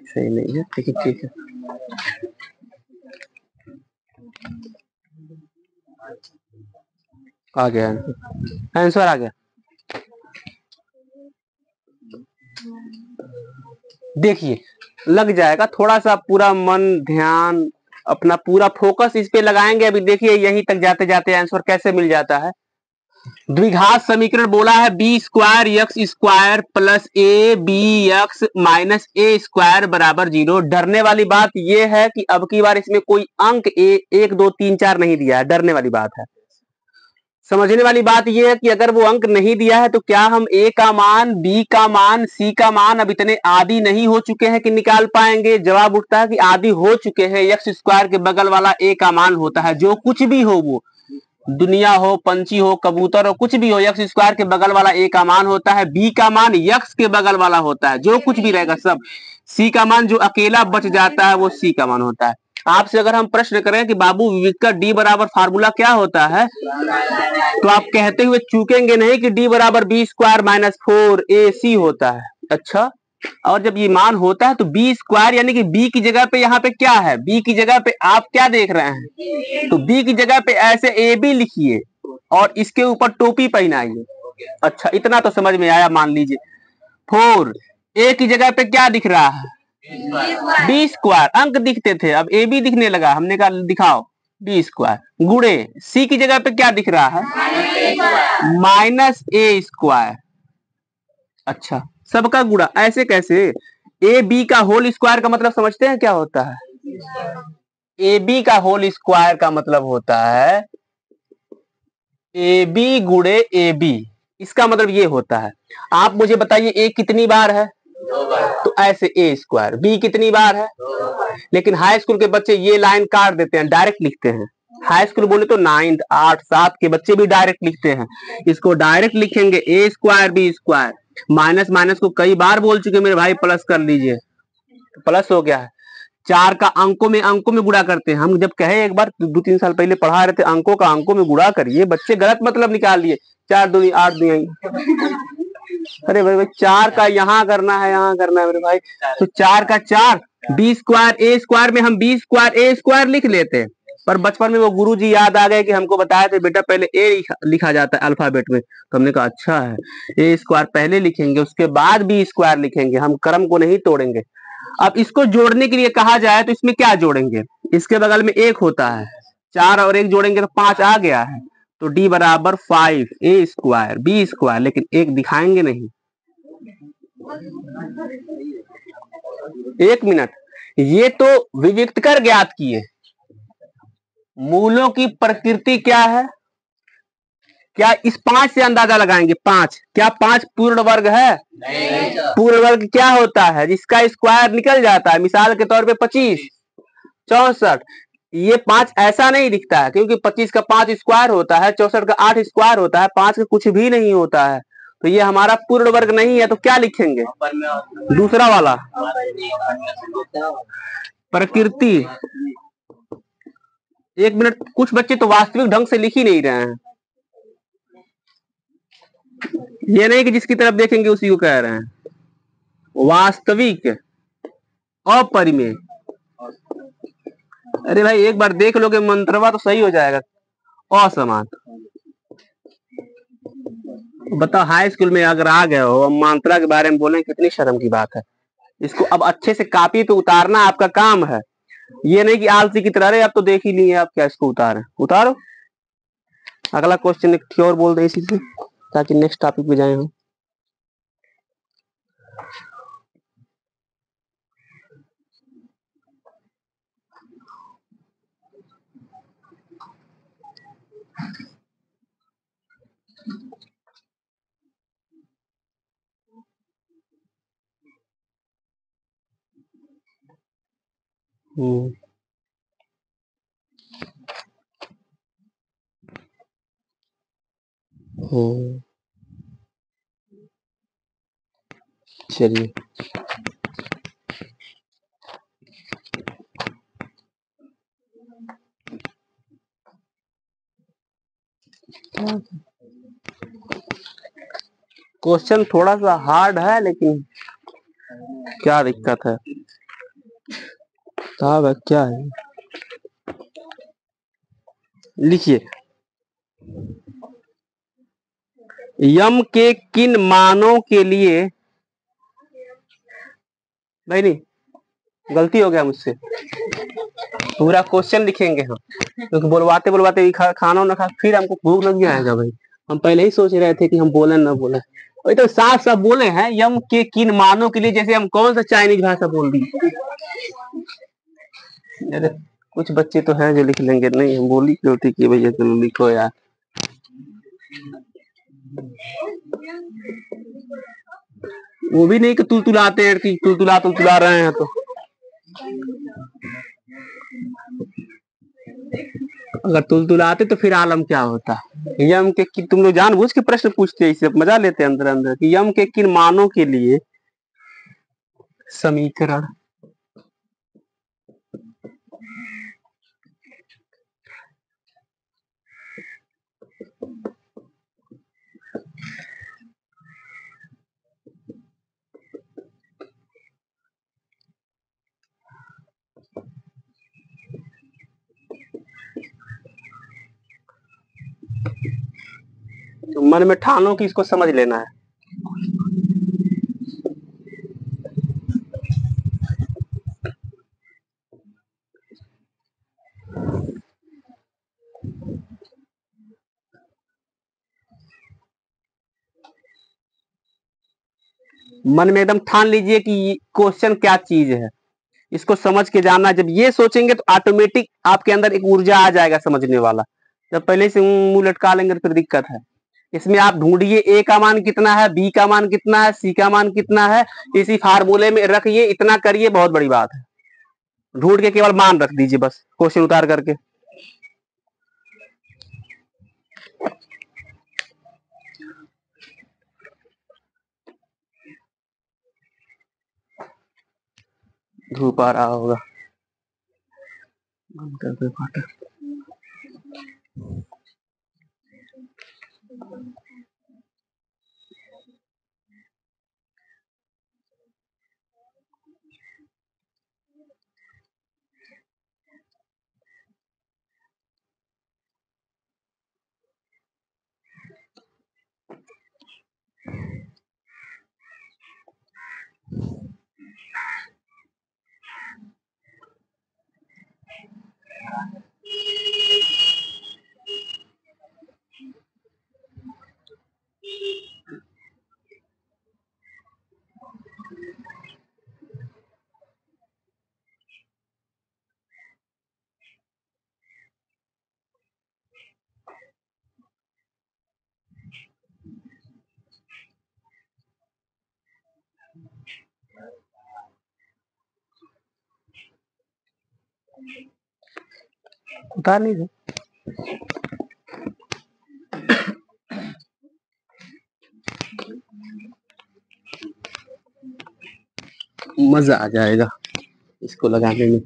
सही नहीं है, लेकिन ठीक है। आ गया आंसर आ गया। देखिए लग जाएगा, थोड़ा सा पूरा मन ध्यान अपना पूरा फोकस इस पे लगाएंगे। अभी देखिए यहीं तक जाते जाते आंसर कैसे मिल जाता है। द्विघात समीकरण बोला है B square X square plus A B X minus A square बराबर 0। डरने वाली बात यह है कि अब की बार इसमें कोई अंक ए 1 2 3 4 नहीं दिया है, डरने वाली बात है। समझने वाली बात यह है कि अगर वो अंक नहीं दिया है तो क्या हम ए का मान, बी का मान, सी का मान अब इतने आदि नहीं हो चुके हैं कि निकाल पाएंगे? जवाब उठता है कि आदि हो चुके हैं। एक्स स्क्वायर के बगल वाला ए का मान होता है, जो कुछ भी हो, वो दुनिया हो, पंछी हो, कबूतर हो, कुछ भी हो, एक्स स्क्वायर के बगल वाला ए का मान होता है। बी का मान एक्स के बगल वाला होता है, जो कुछ भी रहेगा सब। सी का मान जो अकेला बच जाता है वो सी का मान होता है। आपसे अगर हम प्रश्न करें कि बाबू विविध का डी बराबर फार्मूला क्या होता है, तो आप कहते हुए चूकेंगे नहीं कि डी बराबर बी स्क्वायर माइनस 4ac होता है। अच्छा, और जब ये मान होता है तो बी स्क्वायर यानी कि बी की जगह पे यहाँ पे क्या है, बी की जगह पे आप क्या देख रहे हैं, तो बी की जगह पे ऐसे ए बी लिखिए और इसके ऊपर टोपी पहनाइए। अच्छा, इतना तो समझ में आया। मान लीजिए 4 ए की जगह पे क्या दिख रहा है, बी स्क्वायर, अंक दिखते थे अब ए बी दिखने लगा, हमने कहा दिखाओ बी स्क्वायर, गुणे सी की जगह पे क्या दिख रहा है, माइनस ए स्क्वायर। अच्छा, सबका गुणा, ऐसे कैसे? ए बी का होल स्क्वायर का मतलब समझते हैं क्या होता है? ए बी का होल स्क्वायर का मतलब होता है ए बी गुणे ए बी। इसका मतलब ये होता है, आप मुझे बताइए ए कितनी बार है, तो ऐसे ए स्क्वायर, बी कितनी बार है, लेकिन हाई स्कूल के बच्चे ये लाइन काट देते हैं, डायरेक्ट लिखते हैं। हाई स्कूल बोले तो 9th 8 7 के बच्चे भी डायरेक्ट लिखते हैं। इसको डायरेक्ट लिखेंगे A square B square. Minus minus को कई बार बोल चुके मेरे भाई, प्लस कर लीजिए, प्लस हो गया है। 4 का अंकों में गुणा करते हैं। हम जब कहे एक बार 2-3 साल पहले पढ़ा रहे थे अंकों का अंकों में गुणा करिए, बच्चे गलत मतलब निकाल लिए, 4 दूनी 8 दूनी। अरे भाई 4 का यहाँ करना है, यहाँ करना है मेरे भाई, तो 4 का 4, बी स्क्वायर ए स्क्वायर में हम बी स्क्वायर ए स्क्वायर लिख लेते, पर बचपन में वो गुरुजी याद आ गए कि हमको बताया थे बेटा पहले ए लिखा जाता है अल्फाबेट में, तो हमने कहा अच्छा है, ए स्क्वायर पहले लिखेंगे उसके बाद बी स्क्वायर लिखेंगे, हम क्रम को नहीं तोड़ेंगे। अब इसको जोड़ने के लिए कहा जाए तो इसमें क्या जोड़ेंगे, इसके बगल में 1 होता है, 4 और 1 जोड़ेंगे तो 5 आ गया है, तो डी बराबर 5 ए स्क्वायर बी स्क्वायर, लेकिन 1 दिखाएंगे नहीं। 1 मिनट, ये तो विविक्त कर ज्ञात किए, मूलों की प्रकृति क्या है, क्या इस 5 से अंदाजा लगाएंगे? 5 क्या 5 पूर्ण वर्ग है? नहीं। पूर्ण वर्ग क्या होता है, जिसका स्क्वायर निकल जाता है, मिसाल के तौर पे 25 64, ये 5 ऐसा नहीं दिखता है क्योंकि 25 का 5 स्क्वायर होता है, 64 का 8 स्क्वायर होता है, 5 का कुछ भी नहीं होता है, तो ये हमारा पूर्ण वर्ग नहीं है। तो क्या लिखेंगे, दूसरा वाला प्रकृति। 1 मिनट, कुछ बच्चे तो वास्तविक ढंग से लिख ही नहीं रहे हैं, ये नहीं कि जिसकी तरफ देखेंगे उसी को कह रहे हैं, वास्तविक अपरिमेय। अरे भाई एक बार देख लोगे मंत्रवा तो सही हो जाएगा। असमान, बताओ हाई स्कूल में अगर आ गए हो मात्रा के बारे में बोलें, कितनी शर्म की बात है। इसको अब अच्छे से कॉपी पे उतारना आपका काम है, ये नहीं कि आलसी की तरह, आप तो देख ही लिए, आप क्या इसको उतारे, उतारो। अगला क्वेश्चन एक और बोल दे इसी से, ताकि नेक्स्ट टॉपिक पे जाए हम। चलिए क्वेश्चन थोड़ा सा हार्ड है, लेकिन क्या दिक्कत है साहब, क्या है? लिखिए, यम के किन मानों के लिए, नहीं गलती हो गया मुझसे, पूरा क्वेश्चन लिखेंगे हम, क्योंकि बोलवाते बोलवाते खाना ना खा, फिर हमको भूख लग जाएगा भाई। हम पहले ही सोच रहे थे कि हम बोले ना बोले, वही तो साफ साफ बोले हैं, यम के किन मानों के लिए, जैसे हम कौन सा चाइनीज भाषा बोल दी। अरे कुछ बच्चे तो हैं जो लिख लेंगे, नहीं हम बोली गलती की भैया, चलो लिखो यार। वो भी नहीं कि तुलतुलाते हैं, कि तुलतुला रहे हैं, तो अगर तुलतुलाते तो फिर आलम क्या होता। यम के कि तुम लोग जानबूझ के प्रश्न पूछते हैं, इससे मजा लेते हैं अंदर अंदर, कि यम के किन मानों के लिए समीकरण। तो मन में ठानो कि इसको समझ लेना है। मन में एकदम ठान लीजिए कि क्वेश्चन क्या चीज है, इसको समझ के जाना। जब ये सोचेंगे तो ऑटोमेटिक आपके अंदर एक ऊर्जा आ जाएगा समझने वाला। जब पहले से मुंह लटका लेंगे तो फिर दिक्कत है। इसमें आप ढूंढिए ए का मान कितना है, बी का मान कितना है, सी का मान कितना है, इसी फार्मूले में रखिए, इतना करिए, बहुत बड़ी बात है। ढूंढ के केवल मान रख दीजिए बस, क्वेश्चन उतार करके। धूप आ रहा होगा, बंद कर दे फाटक। उतार नहीं दे, मजा आ जाएगा इसको लगाने में।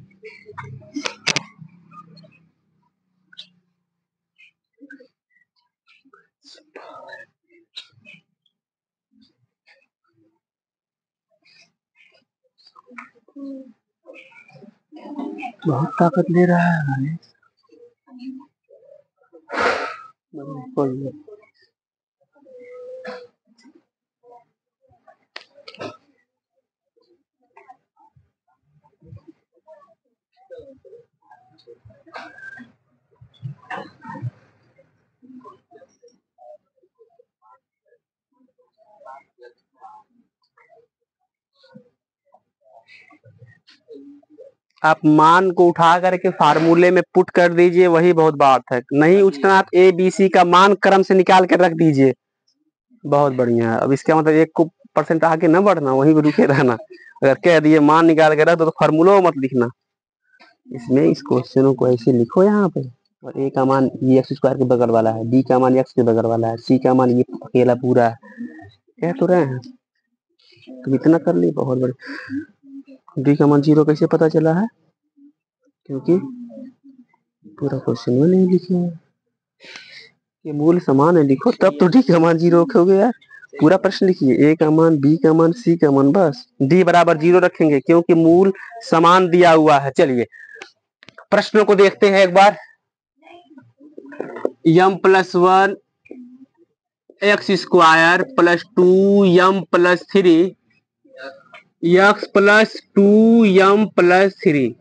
बहुत ताकत ले रहा है। आप मान को उठा करके फार्मूले में पुट कर दीजिए, वही बहुत बात है। नहीं उठना, आप ए बी सी का मान क्रम से निकाल कर रख दीजिए, बहुत बढ़िया है। अब इसका मतलब 1% आगे न बढ़ना, वहीं पे रुके रहना। अगर कह दिए मान निकाल के रख दो तो फार्मूला मत लिखना। इसमें इस क्वेश्चनों को ऐसे लिखो यहाँ पे, और ए का मान ये एक्स स्क्वायर के बगल वाला है, बी का मान एक्स के बगल वाला है, सी का मान ये अकेला पूरा है, कह तो रहे हैं। तो इतना कर ली, बहुत बड़ी। डी का मान 0 कैसे पता चला है? क्योंकि पूरा क्वेश्चन में नहीं लिखे हैं। ये मूल समान है लिखो, तब तो डी का मान 0 रखोगे यार। पूरा प्रश्न लिखिए, ए का मान, बी का मान, सी का मान, बस डी बराबर 0 रखेंगे क्योंकि मूल समान दिया हुआ है। चलिए प्रश्नों को देखते हैं एक बार। m+1 x square plus 2m+3 x+2m+3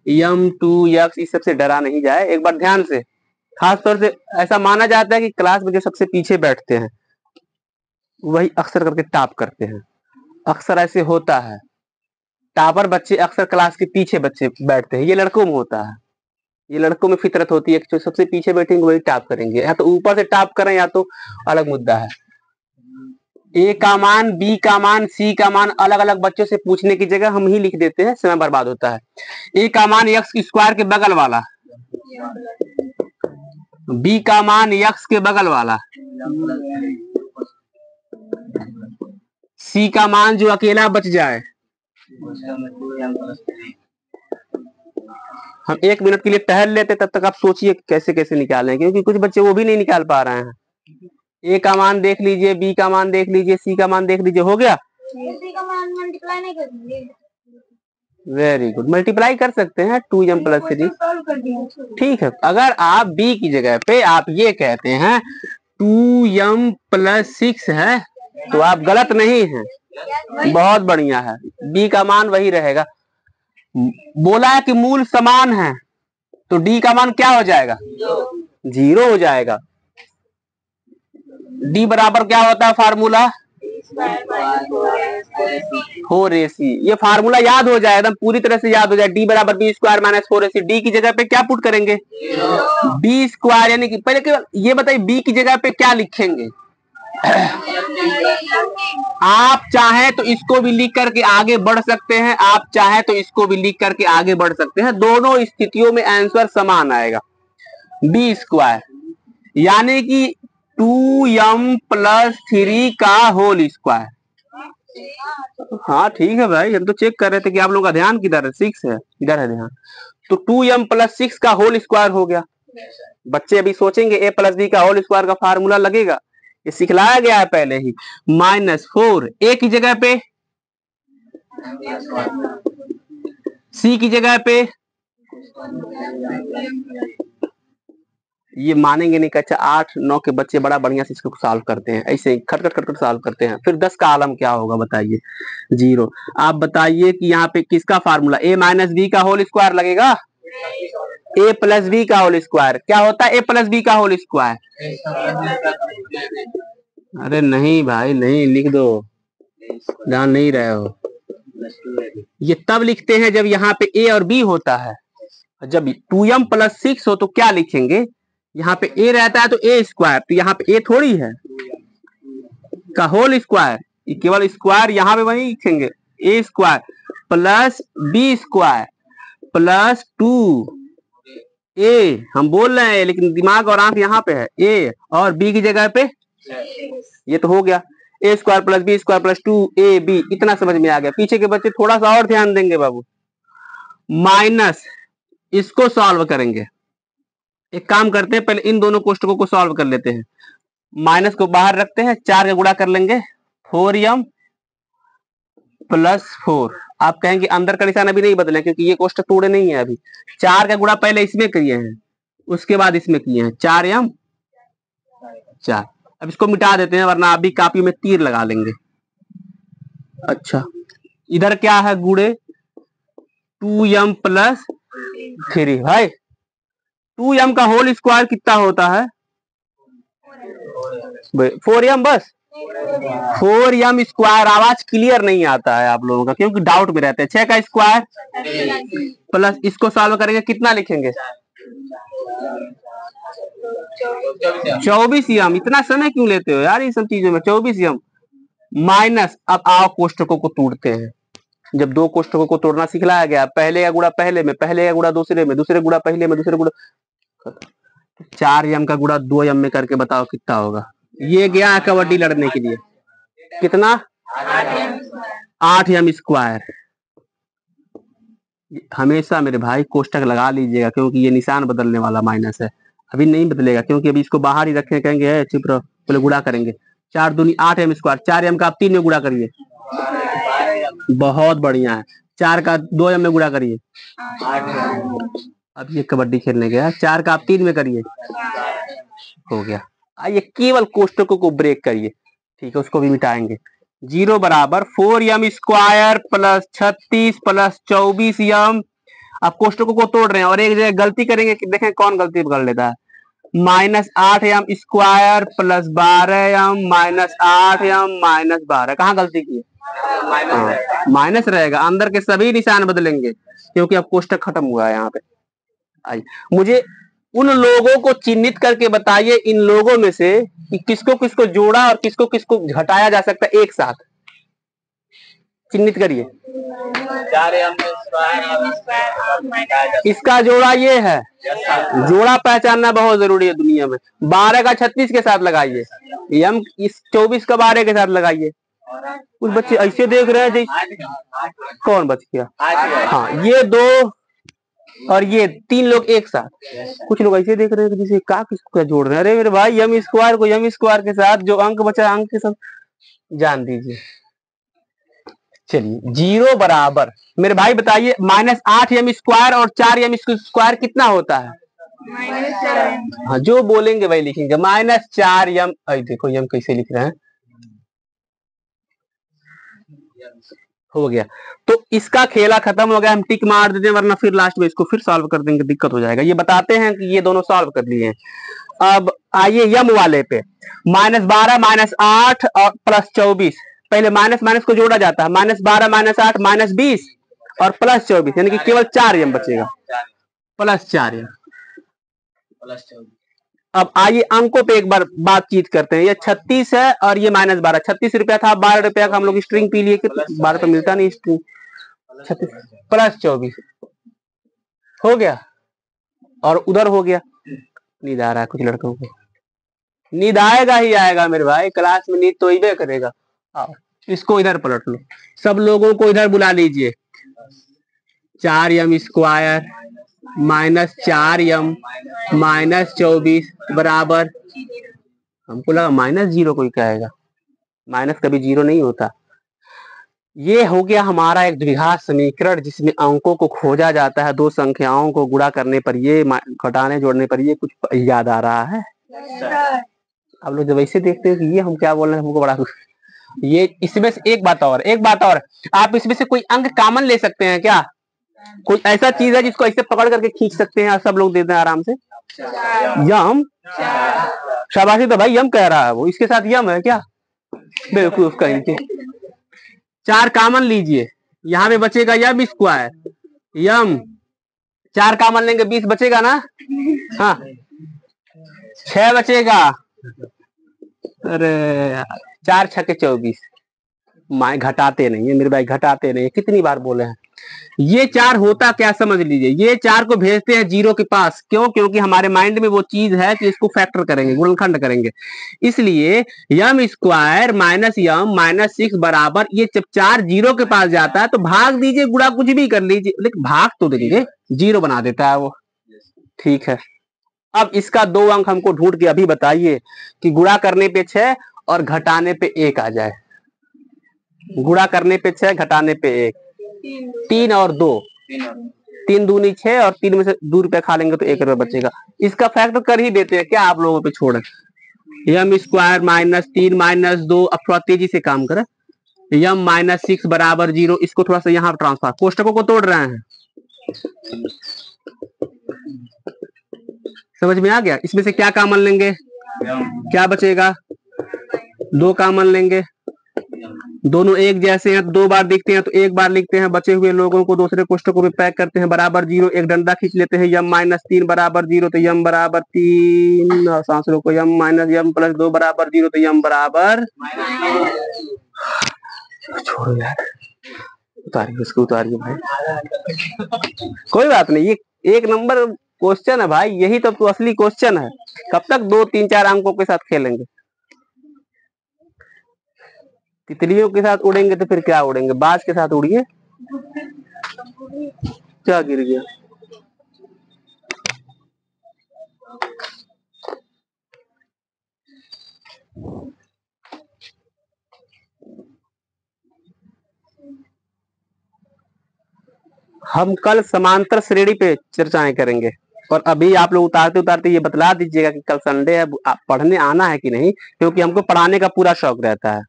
m2x, इस सबसे डरा नहीं जाए एक बार ध्यान से। खासतौर से ऐसा माना जाता है कि क्लास में जो सबसे पीछे बैठते हैं वही अक्सर करके टॉप करते हैं। अक्सर ऐसे होता है, टॉपर बच्चे अक्सर क्लास के पीछे बच्चे बैठते हैं। ये लड़कों में होता है, ये लड़कों में फितरत होती है कि जो सबसे पीछे बैठेंगे वही टॉप करेंगे। या तो ऊपर से टॉप करें या तो अलग मुद्दा है। ए का मान, बी का मान, सी का मान अलग अलग बच्चों से पूछने की जगह हम ही लिख देते हैं, समय बर्बाद होता है। ए का मान एक्स स्क्वायर के बगल वाला, बी का मान एक्स के बगल वाला, सी का मान जो अकेला बच जाए। हम 1 मिनट के लिए टहल लेते, तब तक आप सोचिए कैसे कैसे निकालें, क्योंकि कुछ बच्चे वो भी नहीं निकाल पा रहे हैं। ए का मान देख लीजिए, बी का मान देख लीजिए, सी का मान देख लीजिए, हो गया। सी का मान मल्टीप्लाई नहीं करेंगे। वेरी गुड, मल्टीप्लाई कर सकते हैं 2m+3। ठीक है, अगर आप बी की जगह पे आप ये कहते हैं 2m+6 है तो आप गलत नहीं हैं, बहुत बढ़िया है। बी का मान वही रहेगा। बोला है कि मूल समान है तो डी का मान क्या हो जाएगा? 0 हो जाएगा। डी बराबर क्या होता है फार्मूला? 4ac। ये फार्मूला याद हो जाए, एकदम पूरी तरह से याद हो जाए। डी बराबर B square minus 4ac। D की जगह पे क्या पुट करेंगे? बी स्क्वायर, यानी कि पहले केवल ये बताइए बी की जगह पे क्या लिखेंगे? आप चाहे तो इसको भी लिख करके आगे बढ़ सकते हैं, आप चाहे तो इसको भी लिख करके आगे बढ़ सकते हैं। दोनों स्थितियों में आंसर समान आएगा, बी स्क्वायर यानी कि 2m+3 का होल स्क्वायर। हाँ ठीक है भाई, हम तो चेक कर रहे थे कि आप लोगों का ध्यान किधर है। 6 है, किधर है ध्यान? तो 2m+6 का होल स्क्वायर हो गया। बच्चे अभी सोचेंगे a+b का होल स्क्वायर का फार्मूला लगेगा, ये सिखलाया गया है पहले ही। -4 ए की जगह पे, सी की जगह पे, ये मानेंगे नहीं कि अच्छा 8-9 के बच्चे बड़ा बढ़िया से इसको सॉल्व करते हैं, ऐसे खटखट खटखट सॉल्व करते हैं। फिर 10 का आलम क्या होगा बताइए? 0। आप बताइए कि यहाँ पे किसका फार्मूला? a-b का होल स्क्वायर लगेगा? a+b का होल स्क्वायर क्या होता है? a+b का होल स्क्वायर। अरे नहीं भाई नहीं, लिख दो, ध्यान नहीं रहे हो। ये तब लिखते हैं जब यहाँ पे a और b होता है। जब 2m+6 हो तो क्या लिखेंगे? यहाँ पे a रहता है तो a स्क्वायर, तो यहाँ पे a थोड़ी है का होल स्क्वायर, केवल स्क्वायर यहाँ पे वही लिखेंगे, a square plus b square plus 2a। हम बोल रहे हैं लेकिन दिमाग और आंख यहाँ पे है, a और b की जगह पे। ये तो हो गया, a square plus b square plus 2ab। इतना समझ में आ गया। पीछे के बच्चे थोड़ा सा और ध्यान देंगे बाबू। माइनस, इसको सॉल्व करेंगे। एक काम करते हैं, पहले इन दोनों कोष्टकों को सॉल्व कर लेते हैं। माइनस को बाहर रखते हैं, 4 का गुणा कर लेंगे, 4m+4। आप कहेंगे अंदर का निशान अभी नहीं बदले क्योंकि ये कोष्टक तोड़े नहीं है अभी। 4 का गुणा पहले इसमें किए हैं, उसके बाद इसमें किए हैं, 4m4। अब इसको मिटा देते हैं वरना आप भी कापी में तीर लगा लेंगे। अच्छा इधर क्या है गुणे? 2m+3। भाई 2m का होल स्क्वायर कितना होता है? 4m, बस 4m स्क्वायर। आवाज क्लियर नहीं आता है आप लोगों का क्योंकि डाउट में रहते हैं। 6 का स्क्वायर प्लस इसको सॉल्व करेंगे, कितना लिखेंगे? 24m। इतना समय क्यों लेते हो यार ये सब चीजों में? 24m माइनस, अब आओ कोष्टकों को तोड़ते हैं। जब दो कोष्टकों को तोड़ना सिखलाया गया, पहले का गुणा पहले में, पहले का गुणा दूसरे में, दूसरे गुणा पहले में, दूसरे गुणा। 4m का गुणा 2m में करके बताओ कितना होगा? ये गया कबड्डी लड़ने के लिए, कितना? 8m square. हमेशा मेरे भाई कोष्टक लगा लीजिएगा क्योंकि ये निशान बदलने वाला माइनस है। अभी नहीं बदलेगा क्योंकि अभी इसको बाहर ही रखे, कहेंगे है चुप रहो, पहले गुणा करेंगे। 4 दूनी 8 m स्क्वायर, 4 m का आप 3 में गुणा करिए, बहुत बढ़िया है। 4 का 2 m में गुणा करिए, अब ये कबड्डी खेलने गया। 4 का आप 3 में करिए, हो गया। आइए केवल कोष्टकों को ब्रेक करिए, ठीक है, उसको भी मिटाएंगे। 0 बराबर 4m square plus 36 plus 24m। आप कोष्टकों को तोड़ रहे हैं और एक जगह गलती करेंगे कि देखें कौन गलती कर लेता है। -8m square plus 12m minus 8m minus 12, कहाँ गलती की है? माइनस रहेगा, अंदर के सभी निशान बदलेंगे क्योंकि अब कोष्टक खत्म हुआ है यहाँ पे। आइए मुझे उन लोगों को चिन्हित करके बताइए इन लोगों में से कि किसको किसको जोड़ा और किसको किसको घटाया जा सकता है एक साथ, चिन्हित करिए। इसका जोड़ा ये है, जोड़ा पहचानना बहुत जरूरी है दुनिया में। 12 का 36 के साथ लगाइए, यम इस 24 का 12 के साथ लगाइए। कुछ बच्चे ऐसे देख रहे हैं जैसे कौन बच गया, हाँ ये 2 और ये 3 लोग एक साथ। कुछ लोग ऐसे देख रहे हैं जैसे का किसको क्या जोड़ रहे हैं। अरे मेरे भाई यम स्क्वायर को यम स्क्वायर के साथ, जो अंक बचा अंक के साथ जान दीजिए। चलिए 0 बराबर, मेरे भाई बताइए -8m स्क्वायर और 4m स्क्वायर कितना होता है? हाँ जो बोलेंगे वही लिखेंगे, -4m। देखो यम कैसे लिख रहे हैं, हो गया। तो इसका खेला खत्म हो गया, हम टिक मार देते हैं वरना फिर लास्ट में इसको फिर सॉल्व कर देंगे, दिक्कत हो जाएगा। ये बताते हैं कि ये दोनों सॉल्व कर लिए हैं। अब आइए यम वाले पे, -12 -8 और प्लस 24। पहले माइनस माइनस को जोड़ा जाता है, -12 -8 -20 और प्लस 24, यानी कि केवल 4 यम बचेगा, प्लस 4 यम। अब आइए अंकों पे एक बार बातचीत करते हैं। ये 36 है और ये -12, 36 रुपया था, 12 रुपया का हम लोग स्ट्रिंग पी लिए, 12 तो मिलता नहीं स्ट्रिंग। 36 प्लस 24 हो गया और उधर हो गया। नींद आ रहा है कुछ लड़कों को, नींद आएगा ही आएगा मेरे भाई, क्लास में नींद तो इबे करेगा। आओ इसको इधर पलट लो, सब लोगों को इधर बुला लीजिए। 4m स्क्वायर -4m -24 बराबर, हमको लगा -0 कोई कहेगा, माइनस कभी 0 नहीं होता। ये हो गया हमारा एक द्विघात समीकरण जिसमें अंकों को खोजा जाता है, दो संख्याओं को गुणा करने पर ये, घटाने जोड़ने पर ये। कुछ याद आ रहा है? आप लोग जब ऐसे देखते हैं कि ये हम क्या बोल रहे हैं, हमको बड़ा ये। इसमें से एक बात और, आप इसमें से कोई अंक कॉमन ले सकते हैं क्या? कोई ऐसा चीज है जिसको ऐसे पकड़ करके खींच सकते हैं, सब लोग देते हैं आराम से? यम, शाबाशी। तो भाई यम कह रहा है वो, इसके साथ यम है क्या? बेवकूफ कहीं के। 4 कॉमन लीजिए, यहाँ पे बचेगा यम स्क्वायर, यम 4 कॉमन लेंगे 20 बचेगा ना? हाँ 6 बचेगा। अरे 4 छक्के 24, माए घटाते नहीं है मेरे भाई, घटाते नहीं है, कितनी बार बोले हैं। ये 4 होता क्या समझ लीजिए, ये 4 को भेजते हैं 0 के पास। क्यों? क्योंकि हमारे माइंड में वो चीज है कि इसको फैक्टर करेंगे, गुणनखंड करेंगे। इसलिए यम स्क्वायर माइनस यम -6 बराबर, ये जब 4 0 के पास जाता है तो भाग दीजिए, गुणा कुछ भी कर लीजिए, लेकिन भाग तो देंगे, 0 बना देता है वो। ठीक है, अब इसका 2 अंक हमको ढूंढ के अभी बताइए कि गुणा करने पे 6 और घटाने पे 1 आ जाए। गुणा करने पे 6, घटाने पे 1, 3 और 2, 3 दूनी 6 और 3 में से 2 रुपया खा लेंगे तो 1 रुपया बचेगा। इसका फैक्टर कर ही देते हैं क्या, आप लोगों पे छोड़े। यम स्क्वायर -3 -2, अब थोड़ा तेजी से काम करें। यम -6 बराबर 0, इसको थोड़ा सा यहाँ ट्रांसफर, कोष्टकों को तोड़ रहे हैं, समझ में आ गया? इसमें से क्या कॉमन लेंगे, क्या बचेगा? 2 कॉमन लेंगे, दोनों एक जैसे हैं, 2 बार दिखते हैं तो 1 बार लिखते हैं, बचे हुए लोगों को दूसरे कोष्टकों में पैक करते हैं, बराबर 0, एक डंडा खींच लेते हैं, यम -3 बराबर 0 तो यम बराबर 3, और सांसों को यम यम प्लस 2 बराबर 0 तो यम बराबर, छोड़ो यार, उतारिए इसको, उतारिए भाई, कोई बात नहीं, ये 1 नंबर क्वेश्चन है भाई, यही तो असली क्वेश्चन है। कब तक 2 3 4 अंकों के साथ खेलेंगे? तितलियों के साथ उड़ेंगे तो फिर क्या उड़ेंगे, बाज के साथ उड़िए। क्या गिर गया? हम कल समांतर श्रेणी पे चर्चाएं करेंगे। और अभी आप लोग उतारते उतारते ये बतला दीजिएगा कि कल संडे है, आप पढ़ने आना है कि नहीं, क्योंकि हमको पढ़ाने का पूरा शौक रहता है।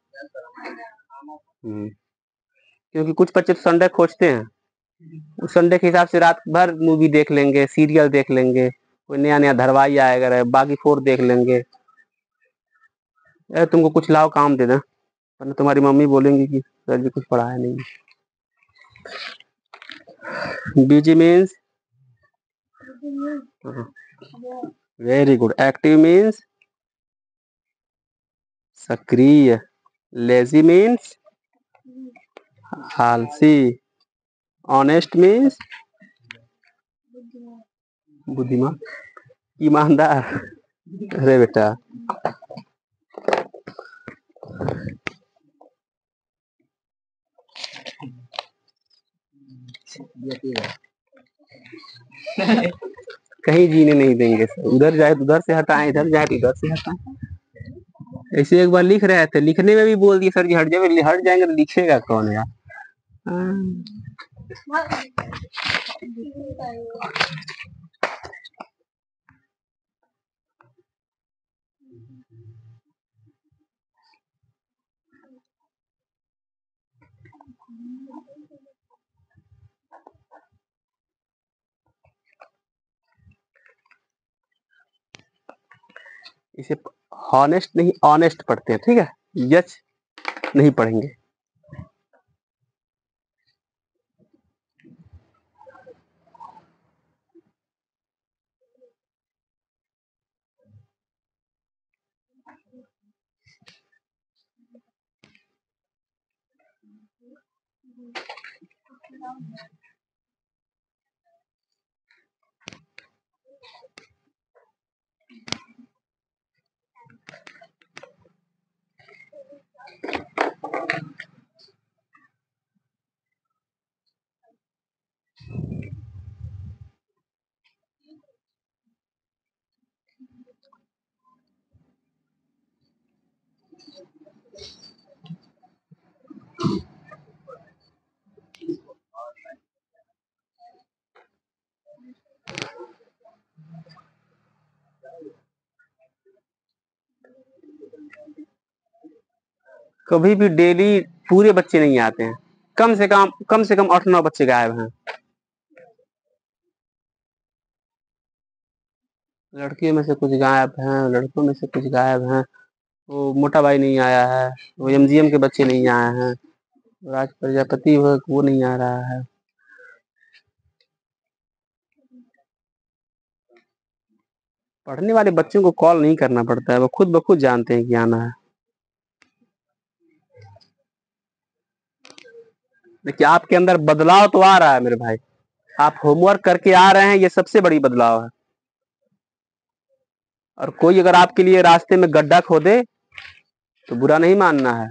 क्योंकि कुछ बच्चे तो संडे खोजते हैं, संडे के हिसाब से रात भर मूवी देख लेंगे, सीरियल देख लेंगे, कोई नया नया धारावाहिक आएगा, बागी 4 देख लेंगे। अरे तुमको कुछ लाओ काम दे दें, वरना तुम्हारी मम्मी बोलेंगी कि सर जी कुछ पढ़ाया नहीं। Busy means very good. Active means सक्रिय। लेजी मीन्स आलसी। ऑनेस्ट मीन्स बुद्धिमान, ईमानदार। अरे बेटा कहीं जीने नहीं देंगे सर, उधर जाए तो उधर से हटाएं, इधर जाए तो इधर से हटाएं। ऐसे एक बार लिख रहे थे, लिखने में भी बोल दिए सर जी हट जाए, हट जाएंगे तो लिखेगा कौन यार। इसे हॉनेस्ट नहीं ऑनेस्ट पढ़ते हैं, ठीक है, यच नहीं पढ़ेंगे। कभी भी डेली पूरे बच्चे नहीं आते हैं, कम से कम 8-9 बच्चे गायब हैं। लड़कियों में से कुछ गायब हैं, लड़कों में से कुछ गायब हैं। वो मोटा भाई नहीं आया है, वो एमजीएम के बच्चे नहीं आए हैं, राज प्रजापति वो नहीं आ रहा है। पढ़ने वाले बच्चों को कॉल नहीं करना पड़ता है, वो खुद ब खुद जानते हैं कि आना है। देखिए आपके अंदर बदलाव तो आ रहा है मेरे भाई, आप होमवर्क करके आ रहे हैं, ये सबसे बड़ी बदलाव है। और कोई अगर आपके लिए रास्ते में गड्ढा खोदे तो बुरा नहीं मानना है,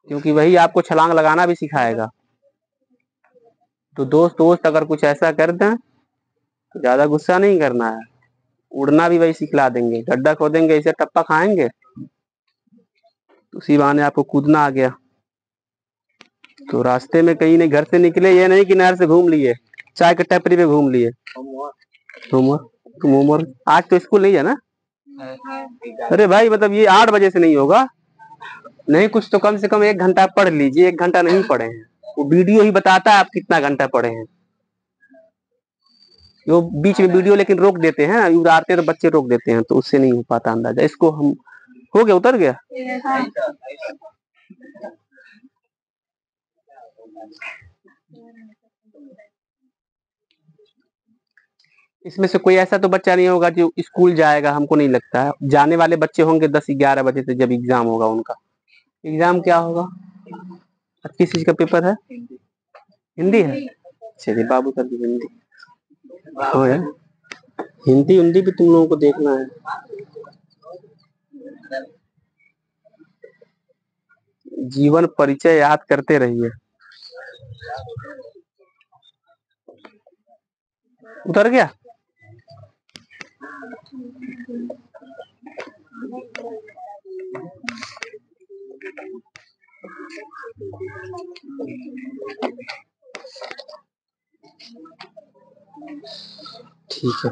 क्योंकि वही आपको छलांग लगाना भी सिखाएगा। तो दोस्त अगर कुछ ऐसा कर दें तो ज्यादा गुस्सा नहीं करना है, उड़ना भी वही सिखला देंगे। गड्ढा खोदेंगे, इसे टप्पा खाएंगे, तो उसी बहाने आपको कूदना आ गया। तो रास्ते में कहीं नहीं, घर से निकले ये नहीं कि नहर से घूम लिए, चाय के टपरी पे घूम लिए। होमवर्क तुम होमवर्क आज तो स्कूल नहीं है ना? अरे भाई मतलब ये 8 बजे से नहीं होगा, नहीं कुछ तो कम से कम 1 घंटा पढ़ लीजिए। 1 घंटा नहीं पढ़े हैं, वो वीडियो ही बताता है आप कितना घंटा पढ़े हैं। वो बीच में वीडियो लेकिन रोक देते हैं, उड़ाते तो बच्चे रोक देते हैं, तो उससे नहीं हो पाता अंदाजा। इसको हम हो गया, उतर गया। इसमें से कोई ऐसा तो बच्चा नहीं होगा जो स्कूल जाएगा, हमको नहीं लगता है। जाने वाले बच्चे होंगे 10-11 बजे से, जब एग्जाम होगा उनका। एग्जाम क्या होगा? किस चीज का पेपर है? हिंदी है। चलिए बाबू सर की हिंदी। हाँ यार, हिंदी हिंदी भी तुम लोगों को देखना है। जीवन परिचय याद करते रहिए। उतर गया। ठीक है।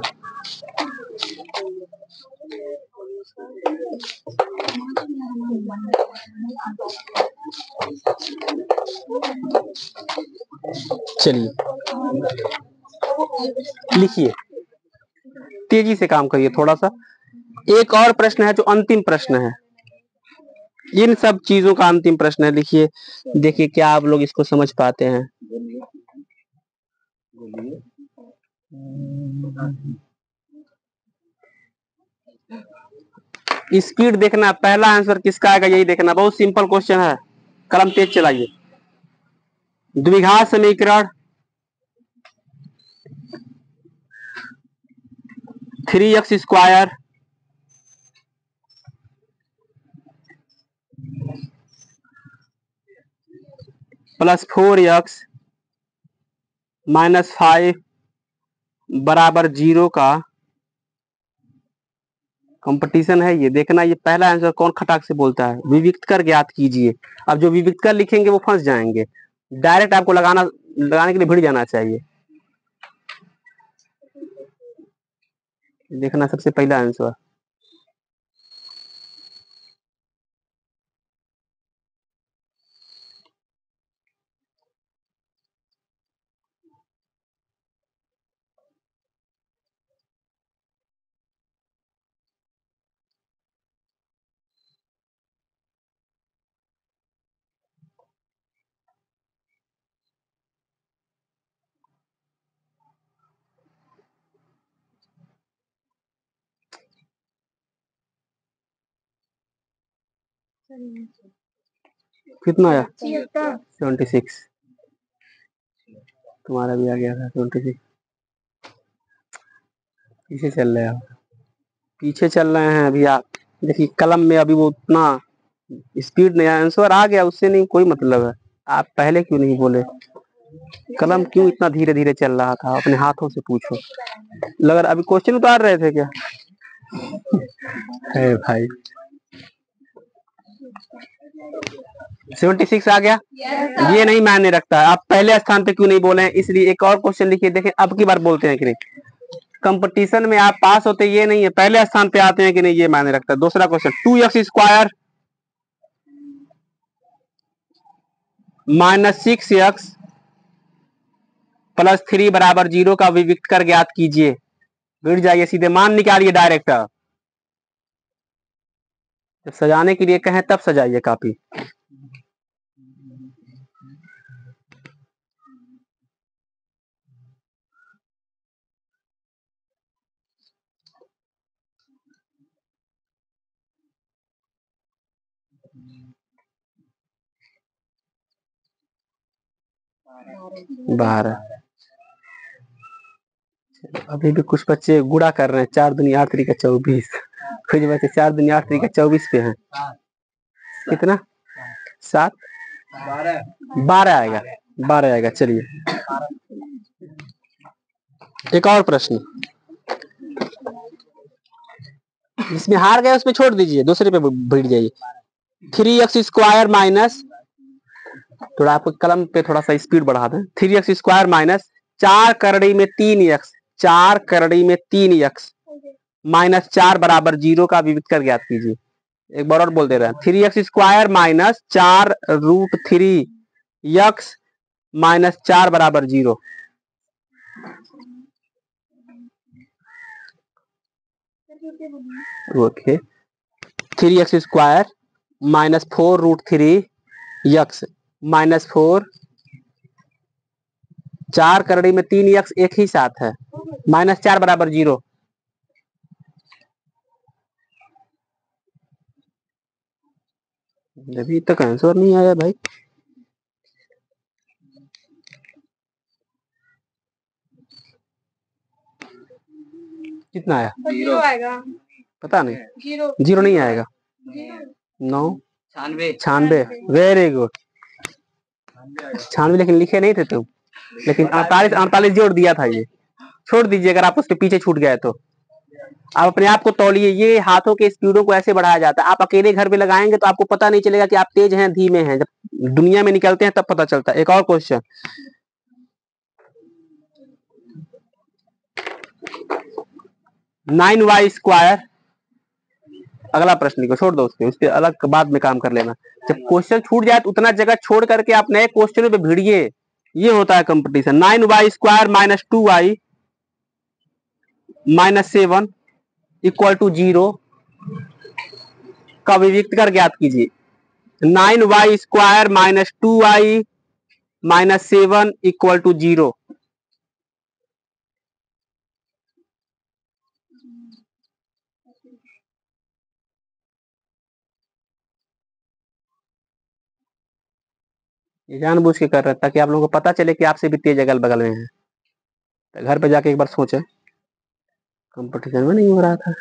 चलिए लिखिए, तेजी से काम करिए थोड़ा सा। एक और प्रश्न है जो अंतिम प्रश्न है, इन सब चीजों का अंतिम प्रश्न है। लिखिए, देखिए क्या आप लोग इसको समझ पाते हैं। स्पीड देखना, पहला आंसर किसका आएगा यही देखना। बहुत सिंपल क्वेश्चन है, कलम तेज चलाइए। द्विघात समीकरण 3x square plus 4x minus 5 बराबर 0 का कंपटीशन है। ये देखना, ये पहला आंसर कौन खटाक से बोलता है। विविक्त कर ज्ञात कीजिए। अब जो विविक्त कर लिखेंगे वो फंस जाएंगे। डायरेक्ट आपको लगाने के लिए भिड़ जाना चाहिए। देखना सबसे पहला आंसर। कितना आया? 76। तुम्हारा भी आ गया था 76। पीछे चल रहे हो, पीछे चल रहे हैं अभी आप। देखिए कलम में अभी वो उतना स्पीड नहीं, आंसर आ गया उससे नहीं कोई मतलब है। आप पहले क्यों नहीं बोले? कलम क्यों इतना धीरे धीरे चल रहा था? अपने हाथों से पूछो। लग अभी क्वेश्चन उतार रहे थे क्या? है भाई। 76 आ गया। ये नहीं मायने रखता है आप पहले स्थान पे क्यों नहीं बोले हैं, इसलिए एक और क्वेश्चन लिखिए। देखें अब की बार बोलते हैं कि नहीं। कंपटीशन में आप पास होते ये नहीं है, पहले स्थान पे आते हैं कि नहीं ये मायने रखता है। दूसरा question, 2x square minus 6x plus 3 बराबर 0 का विविक्त कर ज्ञात कीजिए। गिर जाइए, सीधे मान निकालिए डायरेक्ट। जब सजाने के लिए कहें तब सजाइए कापी। बारह। अभी भी कुछ बच्चे गुड़ा कर रहे हैं। 4 दूनी 8 3 का 24। कुछ बच्चे 4 दूनी 8 3 का 24 पे हैं। कितना? 7 12 आएगा। 12 आएगा। चलिए एक और प्रश्न। इसमें हार गए उसमें छोड़ दीजिए, दूसरे पे भिड़ जाइए। 3x स्क्वायर माइनस, थोड़ा आपको कलम पे थोड़ा सा स्पीड बढ़ा दें। 3x स्क्वायर माइनस 4 करड़ी में 3x, 4 करड़ी में 3x माइनस 4 बराबर 0 का विविक्त कर ज्ञात कीजिए। एक बार और बोल दे रहे हैं। 3x square minus 4 root 3x minus 4 बराबर 0। Okay, 3x square minus 4 root 3x minus 4, 4 करड़ी में 3x एक ही साथ है, माइनस 4 बराबर 0। अभी तक आंसर नहीं आया भाई। कितना आया? 0 आएगा। पता नहीं। 0 नहीं आएगा। 9 96। Very good. 96 लेकिन लिखे नहीं थे तुम। लेकिन 48 जोड़ दिया था। ये छोड़ दीजिए अगर आप उसके पीछे छूट गए तो। आप अपने आप को तौलिए। ये हाथों के स्पीडों को ऐसे बढ़ाया जाता है। आप अकेले घर पे लगाएंगे तो आपको पता नहीं चलेगा कि आप तेज हैं धीमे हैं। जब दुनिया में निकलते हैं तब पता चलता है। एक और क्वेश्चन, 9y²। अगला प्रश्न को छोड़ दो, उसके अलग बाद में काम कर लेना। जब क्वेश्चन छूट जाए तो उतना जगह छोड़ करके आप नए क्वेश्चनों पे भिड़िए, ये होता है competition. 9y² minus 2y minus 7 equal to 0 का विविक्त कर ज्ञात कीजिए। 9y² minus 2y minus 7 equal to 0। ये जानबूझ के कर रहे ताकि आप लोगों को पता चले कि आपसे भी तेज अगल बगल में है। तो घर पे जाके एक बार सोचे, कंपटीशन में नहीं हो रहा था।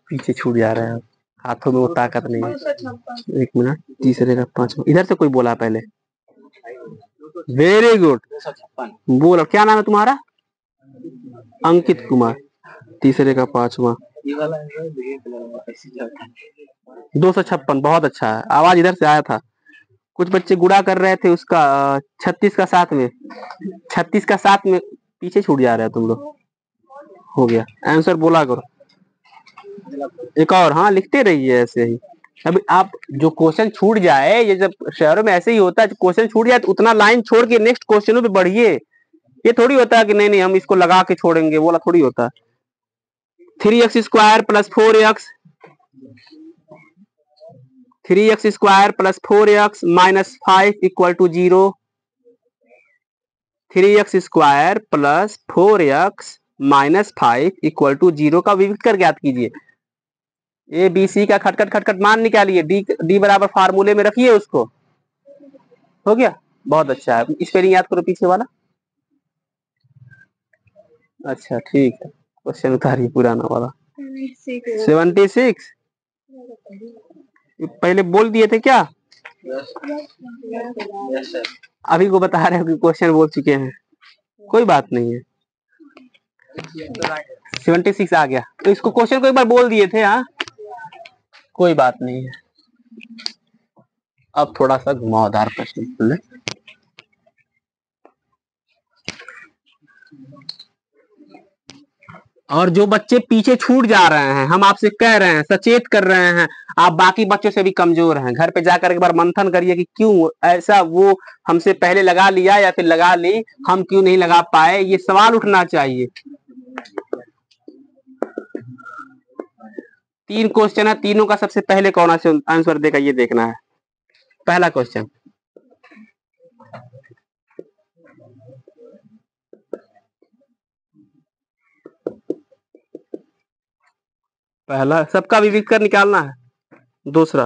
पीछे छूट जा रहे हैं, हाथों में वो ताकत नहीं है। 1 मिनट, तीसरे का 5वां, इधर से कोई बोला पहले। वेरी गुड, बोलो क्या नाम है तुम्हारा? अंकित कुमार। तीसरे का 5वां 256, बहुत अच्छा है। आवाज इधर से आया था। कुछ बच्चे गुणा कर रहे थे उसका 36 का 7 में, 36 का 7 में पीछे छूट जा रहे हो तुम लोग। हो गया, आंसर बोला करो। एक और, हाँ लिखते रहिए ऐसे ही। अभी आप जो क्वेश्चन छूट जाए, ये जब शहरों में ऐसे ही होता है, क्वेश्चन छूट जाए तो उतना लाइन छोड़ के नेक्स्ट क्वेश्चनों पे बढ़िए। ये थोड़ी होता है कि नहीं नहीं हम इसको लगा के छोड़ेंगे, बोला थोड़ी होता है। 3x² plus 4x 3x² plus 4x minus 5 equal to 0। 3x² plus 4x minus 5 equal to 0 का विविक्त कर ज्ञात कीजिए। ए बी सी का खटखट खटखट मान निकालिए, डी बराबर फार्मूले में रखिए उसको। हो गया, बहुत अच्छा है। स्पेलिंग याद करो पीछे वाला। अच्छा ठीक है, क्वेश्चन उतारिए पुराना वाला। 76 पहले बोल दिए थे क्या? अभी को बता रहे हो कि क्वेश्चन बोल चुके हैं, कोई बात नहीं है। 76 आ गया तो इसको क्वेश्चन को एक बार बोल दिए थे। हाँ कोई बात नहीं है। अब थोड़ा सा घुमावदार प्रश्न। और जो बच्चे पीछे छूट जा रहे हैं, हम आपसे कह रहे हैं, सचेत कर रहे हैं, आप बाकी बच्चों से भी कमजोर हैं। घर पे जाकर एक बार मंथन करिए कि क्यों ऐसा, वो हमसे पहले लगा लिया या फिर लगा ली, हम क्यों नहीं लगा पाए, ये सवाल उठना चाहिए। 3 क्वेश्चन है, तीनों का सबसे पहले कौन सा आंसर देगा ये देखना है। पहला क्वेश्चन, पहला सबका विविध कर निकालना है। दूसरा,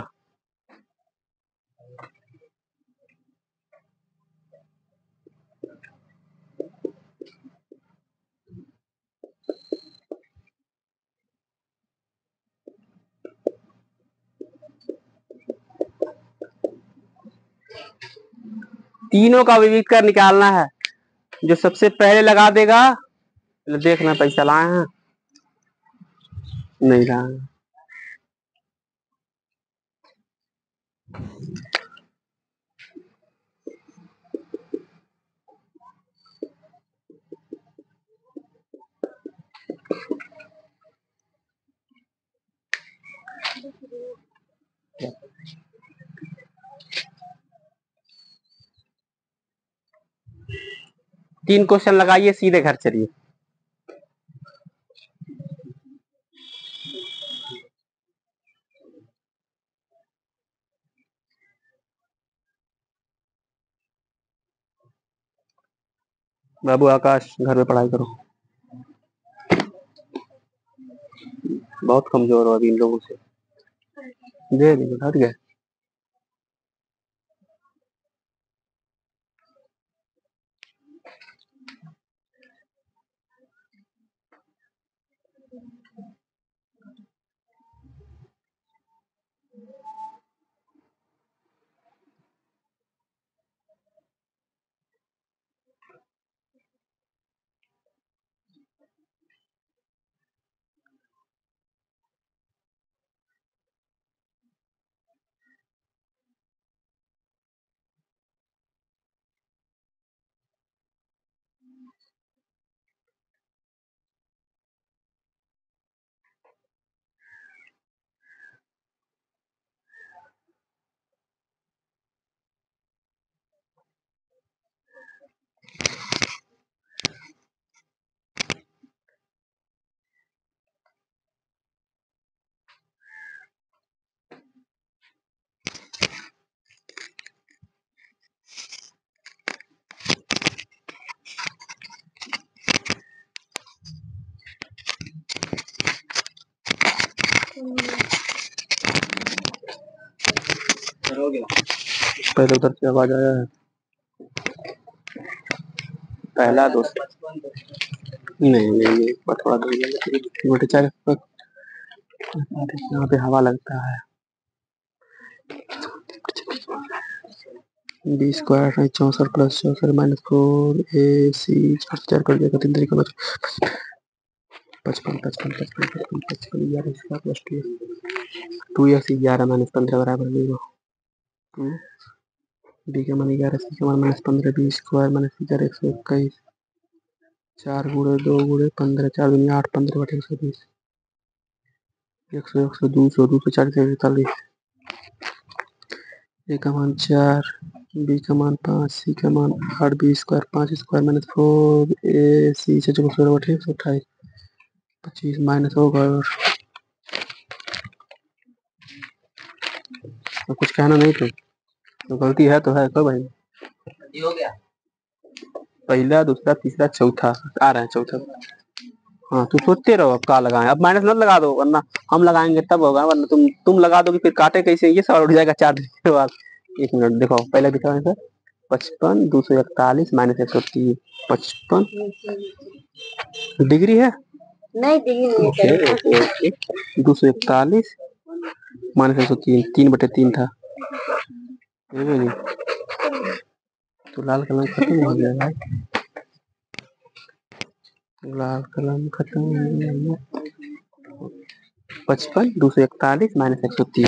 तीनों का विविध कर निकालना है। जो सबसे पहले लगा देगा, देखना पैसा लाए हैं नहीं लाए। 3 क्वेश्चन लगाइए, सीधे घर चलिए। बाबू आकाश, घर में पढ़ाई करो, बहुत कमजोर हो अभी इन लोगों से। दे हट गए। पहले उधर से आवाज आया है। पहला दोस्त नहीं थोड़ा दूर चार यहाँ पे हवा लगता है। B square 64 plus 64 minus 4ac 4 कर दिया 3 तरीका 55 11 स्क्वायर प्लस 2x 11 माइनस 15 बराबर 0 2 बी का मान 11 सी का मान माइनस 15 बी स्क्वायर माइनस 11 121 4 गुणे 2 गुणे 15 4 दुनिया 8 15 बटे 120 100 200 240 140 ए का मान 4 बी का मान 5 सी का मान 8 बी स्क्वायर 5 स्क्वायर माइनस 4 ए सी 16 बटे 128 25 माइनस होगा और कुछ कहना नहीं तो गलती है तो है कब भाई हो गया पहला दूसरा तीसरा चौथा आ रहा है चौथा। हाँ तो सोचते रहो अब क्या लगाएं, अब माइनस मत लगा दो वरना हम लगाएंगे तब होगा, वरना तुम लगा दोगे फिर काटे कैसे, ये सवाल उठ जाएगा 4 दिन के बाद। 1 मिनट देखो पहले दिखा है सर 55 241 माइनस 130 55 डिग्री है नहीं डिग्री 241 माइनस 103 3/3 था नहीं तो लाल कलम खत्म हो गया भाई, लाल कलम खत्म हो गया। 55 241 माइनस 130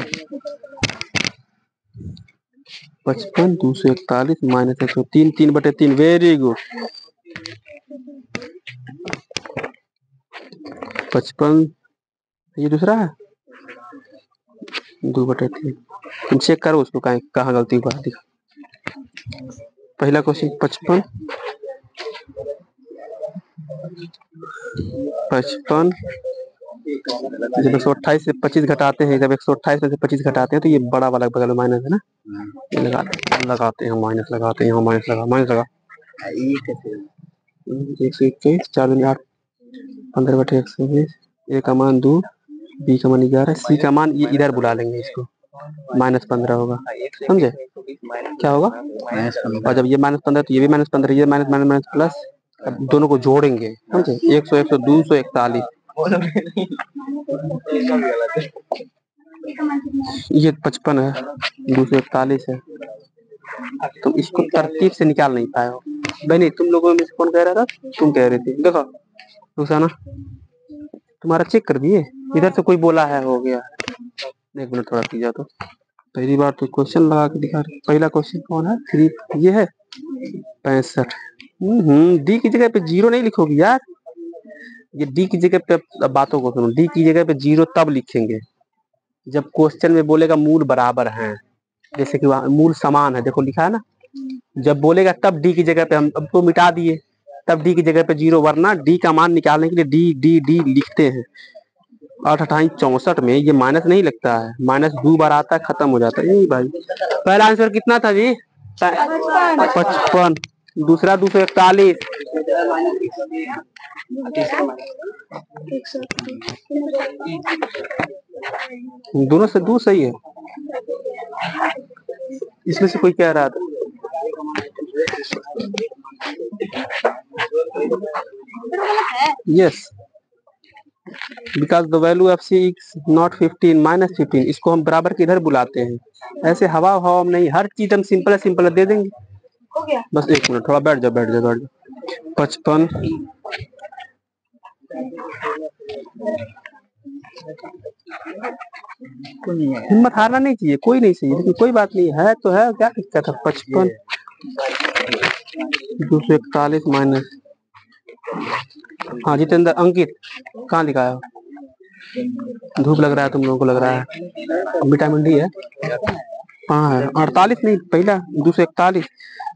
55 241 माइनस 103 3/3 वेरी गुड 55 ये दूसरा है 2/3 तुम चेक करो उसको कहाँ गलती हुआ दिखा। पहला क्वेश्चन 55 जब 128 से 25 घटाते हैं, जब 128 में से 25 घटाते हैं तो ये बड़ा वाला बगल में माइनस है ना, लगाते हैं माइनस लगाते हैं यहाँ माइनस लगा 121 4 दूनी 8 15 बटे 120 ए का मान 2 बी का मान 11 सी का मान ये इधर बुला लेंगे इसको माइनस 15 होगा समझे क्या होगा और जब ये माइनस 15 तो ये भी माइनस 15 ये माइनस माइनस माइनस प्लस, अब दोनों को जोड़ेंगे समझे 100 100 241 ये 55 है 241 है। तुम इसको तरतीब से निकाल नहीं पाए हो नहीं, तुम लोगों में से कौन कह रहा था, तुम कह रहे थे देखो रुसाना तुम्हारा चेक कर दिए इधर से कोई बोला है हो गया। 1 मिनट थोड़ा पी जा तो पहली बार तो क्वेश्चन लगा के दिखा रहे। पहला क्वेश्चन कौन है 3 ये है 65 डी की जगह पे 0 नहीं लिखोगी यार, ये डी की जगह पे बातों को सुनो, डी की जगह पे 0 तब लिखेंगे जब क्वेश्चन में बोलेगा मूल बराबर हैं, जैसे कि वहाँ मूल समान है देखो लिखा है ना, जब बोलेगा तब डी की जगह पे हम अब तो मिटा दिए तब डी की जगह पे 0 वरना डी का मान निकालने के लिए डी डी डी लिखते हैं। 8 28 64 में ये माइनस नहीं लगता है, माइनस 2 बार आता है खत्म हो जाता है। यही भाई पहला आंसर कितना था जी 55 दूसरा 241 दोनों से 2 सही है, इसमें से कोई कह रहा था yes because the value of C is not 15 minus 15, इसको हम बराबर के इधर बुलाते हैं, ऐसे हवा हवा नहीं हर चीज हम सिंपल दे देंगे। बस 1 मिनट थोड़ा बैठ जाओ 55 हिम्मत हारना नहीं चाहिए, कोई नहीं चाहिए लेकिन कोई बात नहीं है तो है क्या दिक्कत है। 55 241 माइनस हाँ जितेंद्र अंकित कहाँ लिखा है, धूप लग रहा है तुम लोगों को लग रहा है, विटामिन डी है हाँ है 48 नहीं पहला 241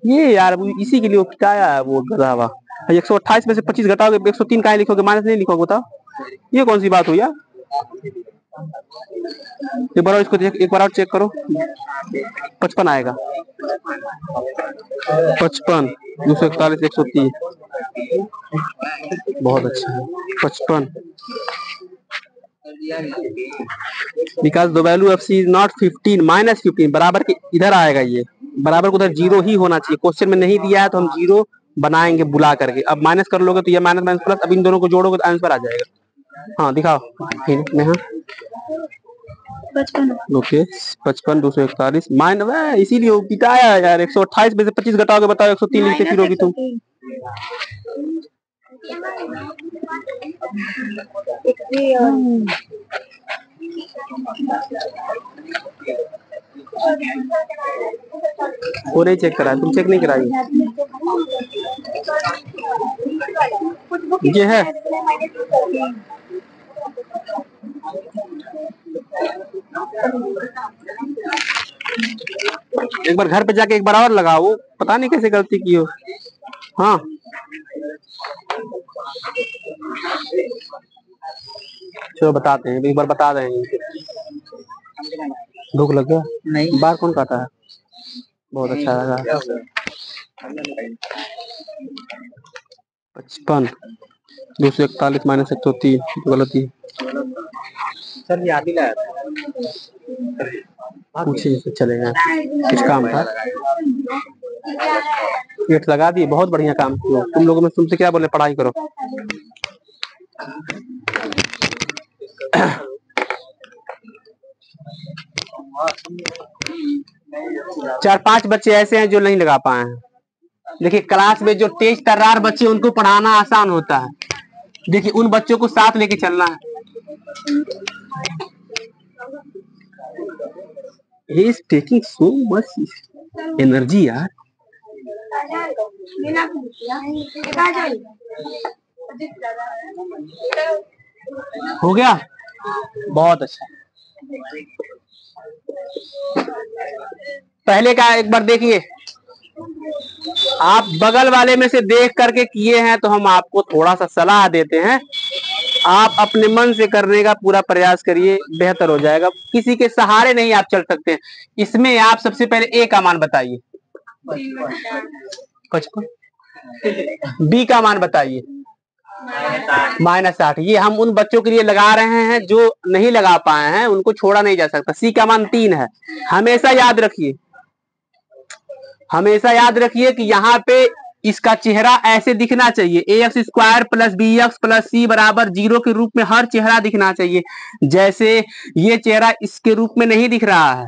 ये यार इसी के लिए क्या है वो गधा हुआ 128 में से 25 घटाओगे 103 कहाँ लिखोगे माइनस नहीं लिखोगे बताओ, ये कौन सी बात हुई यार। एक बार इसको एक बार और चेक करो 55 आएगा 55 241 130 बहुत अच्छा है 55 because the value of C is not 15 minus 15 बराबर के इधर आएगा ये बराबर उधर जीरो ही होना चाहिए। क्वेश्चन में नहीं दिया है तो हम जीरो बनाएंगे बुला करके। अब माइनस कर लोगे तो ये माइनस माइनस प्लस, अब इन दोनों को जोड़ोगे तो आंसर आ जाएगा। हाँ दिखाओ नेहा। 55 ओके 55 241 माइनस, इसीलिए वो पिटाया यार। 128 में से 25 घटाओगे बताओ 103 लिखते फिरोगी तुम। वो नहीं चेक करा, तुम चेक नहीं कराई। ये है एक बार घर पे जाके एक बार और लगाओ, वो पता नहीं कैसे गलती की हो। हाँ चलो बताते हैं, एक बार बता रहे हैं। भूख लग गया? नहीं। बार कौन काटा है? बहुत अच्छा लगा। 55 241 माइनस 103 गलती। सर याद ही लाया पूछिए तो चलेगा। कुछ काम था, गेट लगा दिए। बहुत बढ़िया काम किया तुम लोगों में। तुमसे क्या बोले, पढ़ाई करो। चार पांच बच्चे ऐसे हैं जो नहीं लगा पाए हैं। देखिए क्लास में जो तेज तर्रार बच्चे, उनको पढ़ाना आसान होता है। देखिए उन बच्चों को साथ लेके चलना है। He is taking so much energy यार। हो गया, बहुत अच्छा। पहले का एक बार देखिए। आप बगल वाले में से देख करके किए हैं तो हम आपको थोड़ा सा सलाह देते हैं। आप अपने मन से करने का पूरा प्रयास करिए, बेहतर हो जाएगा। किसी के सहारे नहीं आप चल सकते हैं। इसमें आप सबसे पहले ए का मान बताइए। 55। बी का मान बताइए -8। ये हम उन बच्चों के लिए लगा रहे हैं जो नहीं लगा पाए हैं, उनको छोड़ा नहीं जा सकता। सी का मान 3 है। हमेशा याद रखिए, हमेशा याद रखिए कि यहाँ पे इसका चेहरा ऐसे दिखना चाहिए। ax² + bx + c बराबर 0 के रूप में हर चेहरा दिखना चाहिए। जैसे ये चेहरा इसके रूप में नहीं दिख रहा है,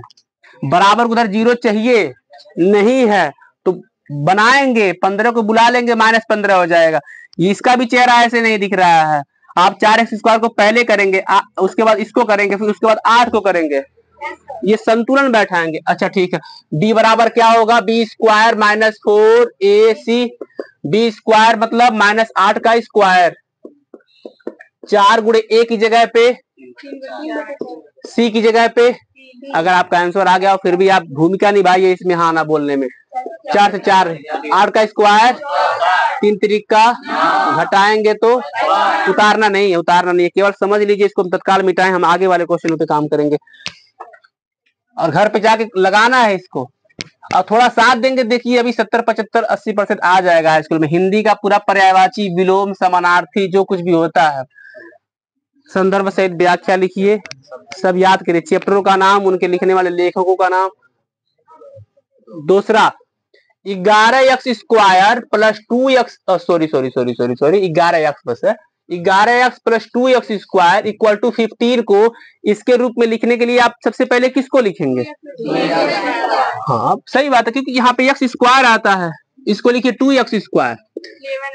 बराबर उधर 0 चाहिए, नहीं है तो बनाएंगे, 15 को बुला लेंगे, -15 हो जाएगा। इसका भी चेहरा ऐसे नहीं दिख रहा है। आप 4x² को पहले करेंगे, उसके बाद इसको करेंगे, फिर उसके बाद 8 को करेंगे, ये संतुलन बैठाएंगे। अच्छा ठीक है, d बराबर क्या होगा? b² - 4ac। b² मतलब -8 का स्क्वायर। 4 गुणे a की जगह पे, c की जगह पे। अगर आपका आंसर आ गया फिर भी आप भूमिका निभाइए इसमें, हाँ ना बोलने में। 4 से 4 8 का स्क्वायर, 3 त्रिका घटाएंगे तो उतारना नहीं है, उतारना नहीं है, केवल समझ लीजिए इसको। हम तत्काल मिटाएं, हम आगे वाले क्वेश्चन पे काम करेंगे और घर पे जाके लगाना है इसको और थोड़ा साथ देंगे। देखिए अभी 70 75 80% आ जाएगा हाई स्कूल में। हिंदी का पूरा पर्यायवाची, विलोम, समानार्थी, जो कुछ भी होता है, संदर्भ सहित व्याख्या लिखिए, सब याद करिए। चैप्टरों का नाम, उनके लिखने वाले लेखकों का नाम। दूसरा 11x² + 2x 11x बस है। 11x + 2x² = 15 को इसके रूप में लिखने के लिए आप सबसे पहले किसको लिखेंगे? हाँ सही बात है, क्योंकि यहाँ पे x² आता है। इसको लिखिए 2x²।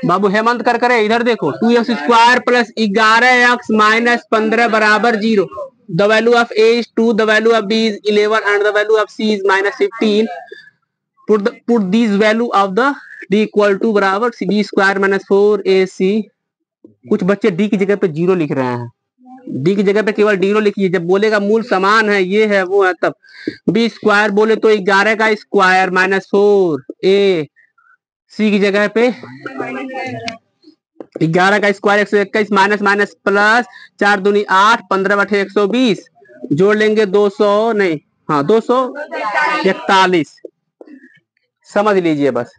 बाबू हेमंत कर करे इधर देखो। 2x² + 11x - 15 बराबर 0। The value of a is 2, the value of b is 11 and the value of c is -15. Put these value of the d = बराबर b² - 4ac। कुछ बच्चे डी की जगह पे 0 लिख रहे हैं। डी की जगह पे केवल 0 लिखिए। जब बोलेगा मूल समान है, ये है वो है, तब b² बोले तो 11 का स्क्वायर -4a। सी की जगह पे 11 का स्क्वायर 121 माइनस माइनस प्लस 4 दूनी 8 15 बटे 120 जोड़ लेंगे 200 नहीं, हाँ 241। समझ लीजिए बस।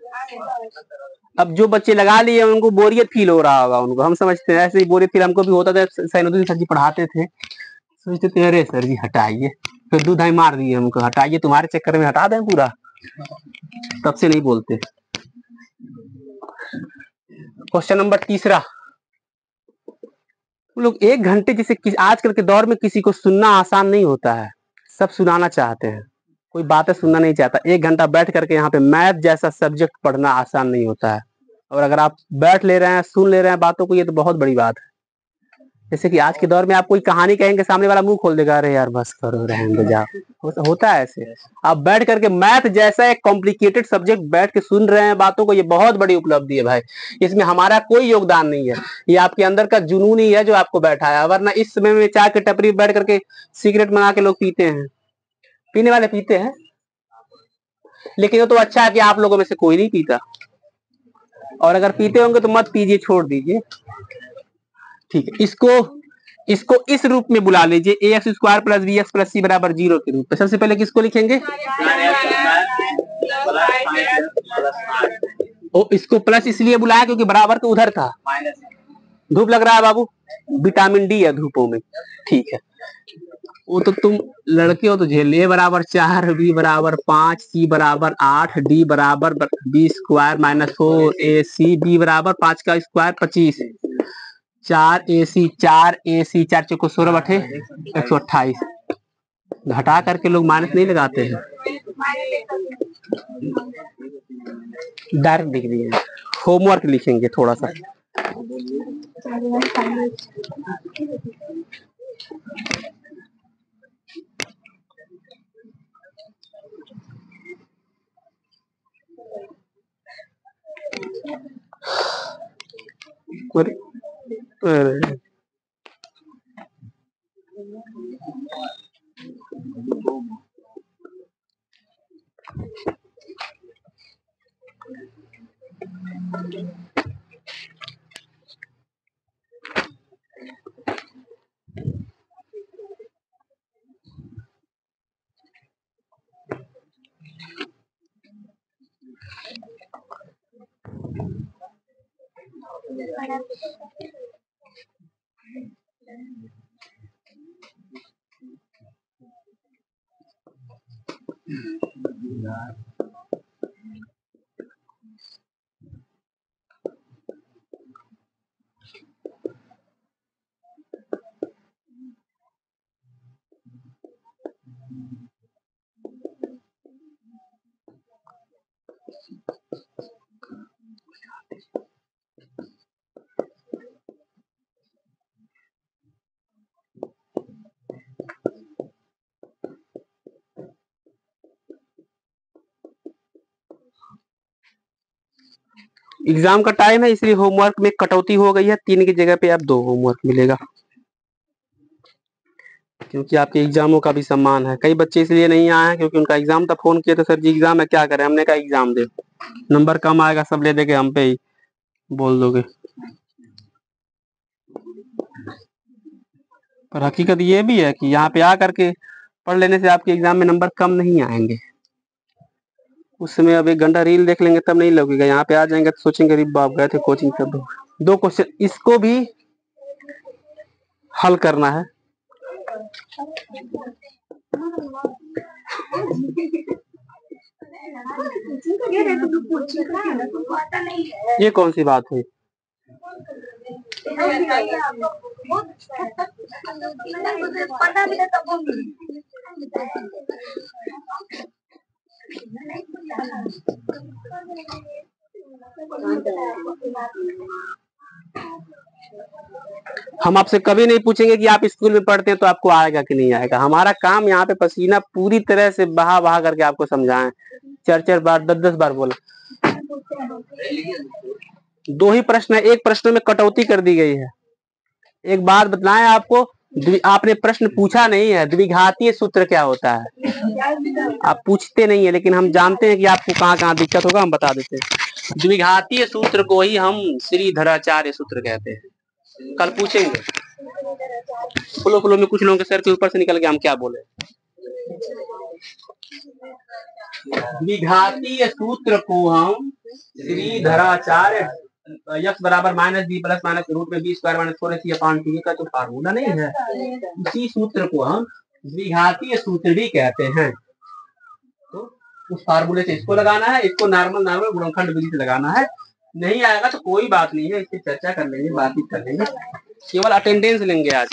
अब जो बच्चे लगा लिए उनको बोरियत फील हो रहा होगा, उनको हम समझते हैं ऐसे ही बोरियत फील हमको भी होता था। सैनुद्दीन सर जी पढ़ाते थे, सोचते थे अरे सर जी हटाइए, फिर दूधाई मार दिए हमको, हटाइए तुम्हारे चक्कर में हटा दें पूरा। तब से नहीं बोलते। क्वेश्चन नंबर तीसरा, लोग 1 घंटे जैसे आजकल के दौर में किसी को सुनना आसान नहीं होता है, सब सुनाना चाहते हैं, कोई बातें सुनना नहीं चाहता। 1 घंटा बैठ करके यहाँ पे मैथ जैसा सब्जेक्ट पढ़ना आसान नहीं होता है, और अगर आप बैठ ले रहे हैं, सुन ले रहे हैं बातों को, ये तो बहुत बड़ी बात है। जैसे कि आज के दौर में आप कोई कहानी कहेंगे, सामने वाला मुंह खोल देगा, अरे यार बस करो, रहने दो, जाओ। होता है ऐसे। आप बैठ करके मैथ जैसा एक कॉम्प्लिकेटेड सब्जेक्ट बैठ के सुन रहे हैं बातों को, ये बहुत बड़ी उपलब्धि है भाई। इसमें हमारा कोई योगदान नहीं है, ये आपके अंदर का जुनून ही है जो आपको बैठाया। वरना इस समय में चाय की टपरी बैठ करके सिगरेट मंगा के लोग पीते हैं, पीने वाले पीते हैं, लेकिन वो तो अच्छा है कि आप लोगों में से कोई नहीं पीता, और अगर पीते होंगे तो मत पीजिए, छोड़ दीजिए, ठीक है। इसको इस रूप में बुला लीजिए, A X square plus B X plus C बराबर 0 के रूप में। सबसे पहले किसको लिखेंगे? इसको प्लस इसलिए बुलाया क्योंकि बराबर तो उधर था। धूप लग रहा है बाबू, विटामिन डी है धूपों में, ठीक है। वो तो तुम लड़के हो तो झेल। ए बराबर 4, बी बराबर 5, सी बराबर 8, डी बराबर बी स्क्वायर माइनस 4 ए सी, बी बराबर 5 का स्क्वायर 25, 4 AC 4 चौको 16 बटे 128। घटा करके लोग माइनस नहीं लगाते हैं, डायरेक्ट लिख दिए। होमवर्क लिखेंगे थोड़ा सा। एग्जाम का टाइम है, इसलिए होमवर्क में कटौती हो गई है। 3 की जगह पे अब 2 होमवर्क मिलेगा, क्योंकि आपके एग्जामों का भी सम्मान है। कई बच्चे इसलिए नहीं आए हैं क्योंकि उनका एग्जाम था, फोन किया तो सर जी एग्जाम है, क्या करें? हमने कहा एग्जाम दे, नंबर कम आएगा, सब ले देंगे, हम पे ही बोल दोगे। पर हकीकत ये भी है कि यहाँ पे आ करके पढ़ लेने से आपके एग्जाम में नंबर कम नहीं आएंगे। उस समय अब 1 घंटा रील देख लेंगे तब नहीं लगेगा, यहाँ पे आ जाएंगे तो सोचेंगे अरे बाप गए थे कोचिंग तब। 2 क्वेश्चन इसको भी हल करना है। ये कौन सी बात हुई? हम आपसे कभी नहीं पूछेंगे कि आप स्कूल में पढ़ते हैं तो आपको आएगा कि नहीं आएगा। हमारा काम यहाँ पे पसीना पूरी तरह से बहा बहा करके आपको समझाएं। 4 बार 10 बार बोला। 2 ही प्रश्न है, एक प्रश्न में कटौती कर दी गई है। एक बात बताएं आपको, आपने प्रश्न पूछा नहीं है, द्विघातीय सूत्र क्या होता है आप पूछते नहीं है, लेकिन हम जानते हैं कि आपको कहाँ कहाँ दिक्कत होगा, हम बता देते हैं। द्विघातीय सूत्र को ही हम श्रीधराचार्य सूत्र कहते हैं। कल पूछेंगे फ्लो में कुछ लोगों के सर के ऊपर से निकल गया, हम क्या बोले। द्विघातीय सूत्र को हम श्रीधराचार्य x बराबर minus b plus minus root में b square minus 4ac upon 2 का तो फार्मूला नहीं है, उसी सूत्र को हम द्विघातीय सूत्र भी कहते हैं। तो उस फार्मूले से इसको लगाना है, इसको नॉर्मल गुणनखंड विधि से लगाना है। नहीं आएगा तो कोई बात नहीं है, इसकी चर्चा कर लेंगे, बातचीत कर लेंगे, केवल अटेंडेंस लेंगे आज,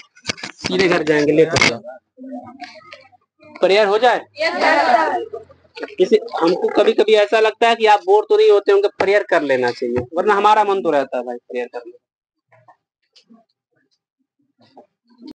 सीधे घर जाएंगे लेकर। क्लियर हो जाए। हमको कभी कभी ऐसा लगता है कि आप बोर तो नहीं होते होंगे, प्रेयर कर लेना चाहिए, वरना हमारा मन तो रहता है भाई प्रेयर करने।